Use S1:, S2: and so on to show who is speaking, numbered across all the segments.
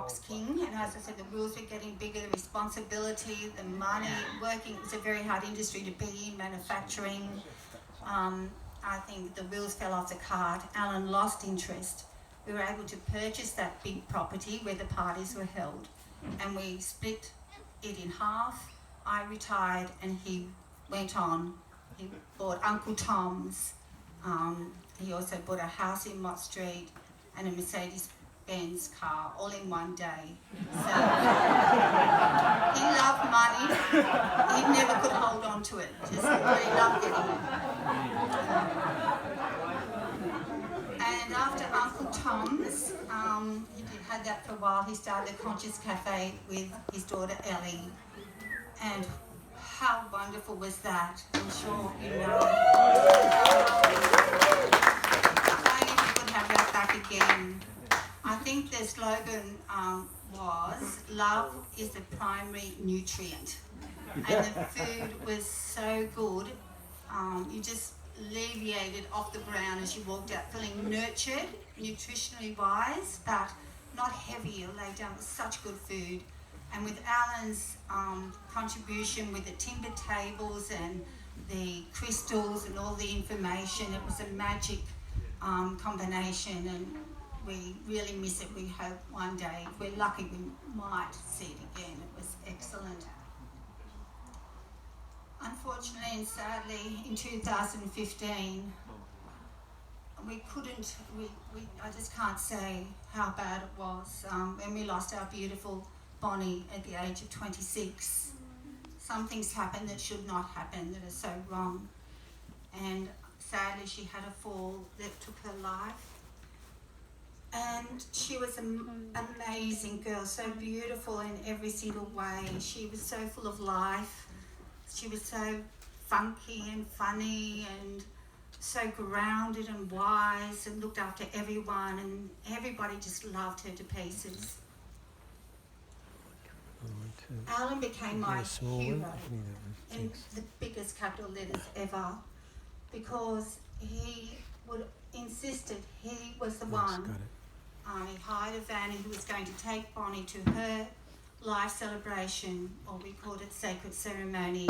S1: box king, and as I said, the wheels were getting bigger, the responsibility, the money, working. It's a very hard industry to be in, manufacturing. I think the wheels fell off the cart. Alan lost interest. We were able to purchase that big property where the parties were held, and we split it in half. I retired and he went on. He bought Uncle Tom's. He also bought a house in Mott Street and a Mercedes-Benz car all in one day. So he loved money. He never could hold on to it. Just really loved getting it. And after Uncle Tom's, he had that for a while. He started the Conscious Cafe with his daughter Ellie. And how wonderful was that? I'm sure you know. I wish we could have that back again. I think the slogan was, love is the primary nutrient. And the food was so good. You just alleviated off the ground as you walked out, feeling nurtured, nutritionally wise, but not heavy. You lay down with such good food. And with Alan's contribution with the timber tables and the crystals and all the information, it was a magic combination, and we really miss it. We hope one day, if we're lucky, we might see it again. It was excellent. Unfortunately and sadly, in 2015, we couldn't, I just can't say how bad it was when we lost our beautiful Bonnie at the age of 26. Some things happened that should not happen, that are so wrong. And sadly, she had a fall that took her life. And she was an amazing girl, so beautiful in every single way. She was so full of life. She was so funky and funny and so grounded and wise and looked after everyone, and everybody just loved her to pieces. Alan became my hero in the biggest capital letters ever, because he would insisted he was the one. He hired a van and he was going to take Bonnie to her life celebration, or we called it sacred ceremony,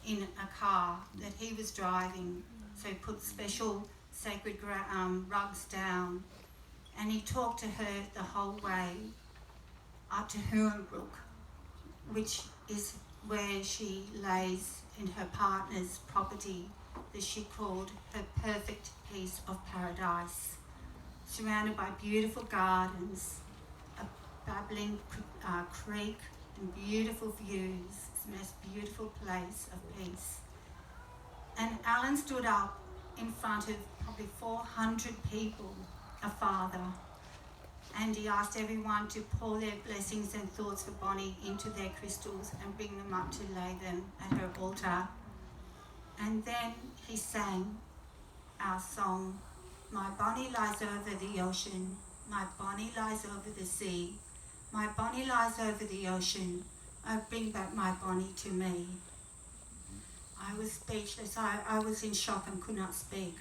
S1: in a car that he was driving. So he put special sacred rugs down, and he talked to her the whole way up to Hurunbrook, which is where she lays in her partner's property that she called her perfect piece of paradise, surrounded by beautiful gardens, a babbling creek and beautiful views. It's the most beautiful place of peace. And Alan stood up in front of probably 400 people, a father, and he asked everyone to pour their blessings and thoughts for Bonnie into their crystals and bring them up to lay them at her altar. And then he sang our song, "My Bonnie lies over the ocean, my Bonnie lies over the sea, my Bonnie lies over the ocean, oh bring back my Bonnie to me." I was speechless. I was in shock and could not speak.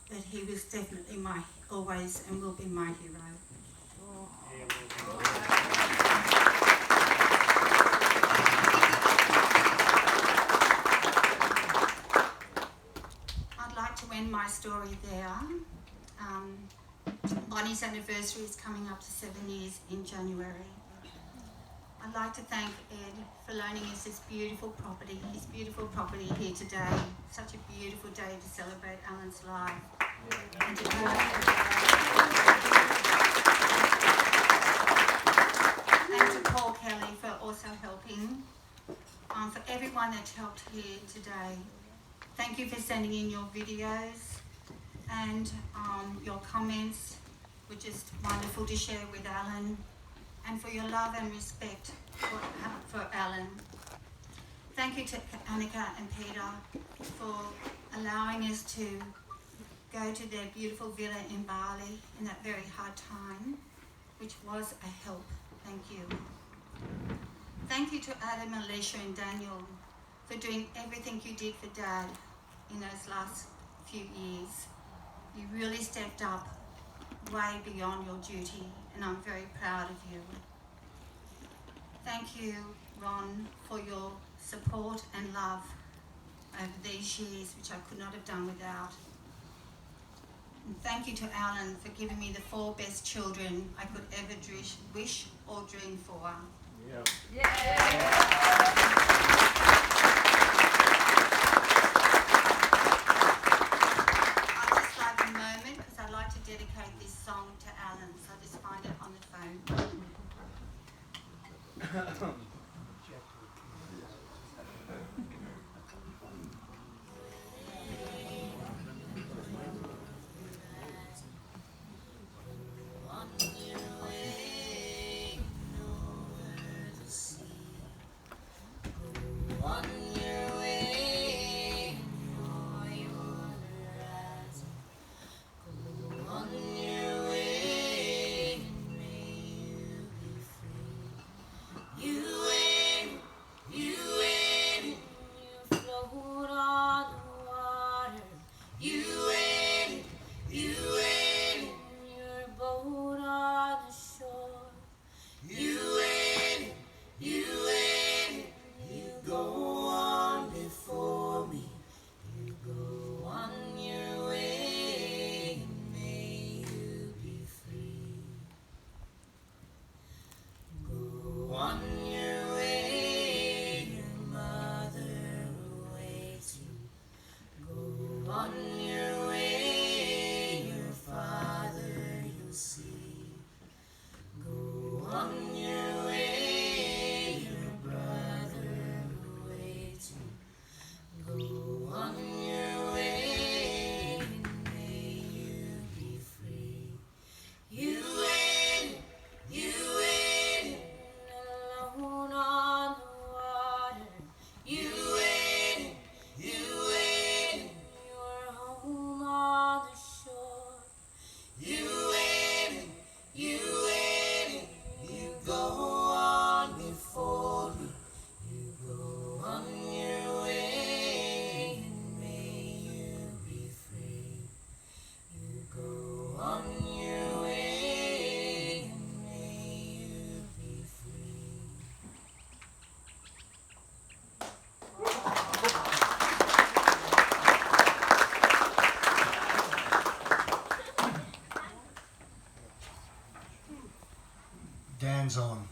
S1: But he was definitely always and will be my hero. I'd like to end my story there. Bonnie's anniversary is coming up to 7 years in January. I'd like to thank Ed for loaning us his beautiful property here today. Such a beautiful day to celebrate Alan's life. And to Paul Kelly for also helping. For everyone that helped here today, thank you for sending in your videos, and your comments were just wonderful to share with Alan, and for your love and respect for Alan. Thank you to Annika and Peter for allowing us to go to their beautiful villa in Bali in that very hard time, which was a help. Thank you. Thank you to Adam, Alicia and Daniel for doing everything you did for Dad in those last few years. You really stepped up way beyond your duty and I'm very proud of you. Thank you, Ron, for your support and love over these years, which I could not have done without. And thank you to Alan for giving me the 4 best children I could ever wish or dream for.
S2: Yeah.
S1: I'd just like a moment because I'd like to dedicate this song to Alan, so I'll just find it on the phone.
S3: Dan's on.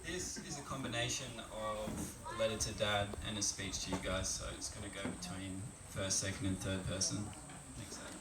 S4: This is a combination of a letter to Dad and a speech to you guys, so it's going to go between first, second and third person. Thanks, Dad.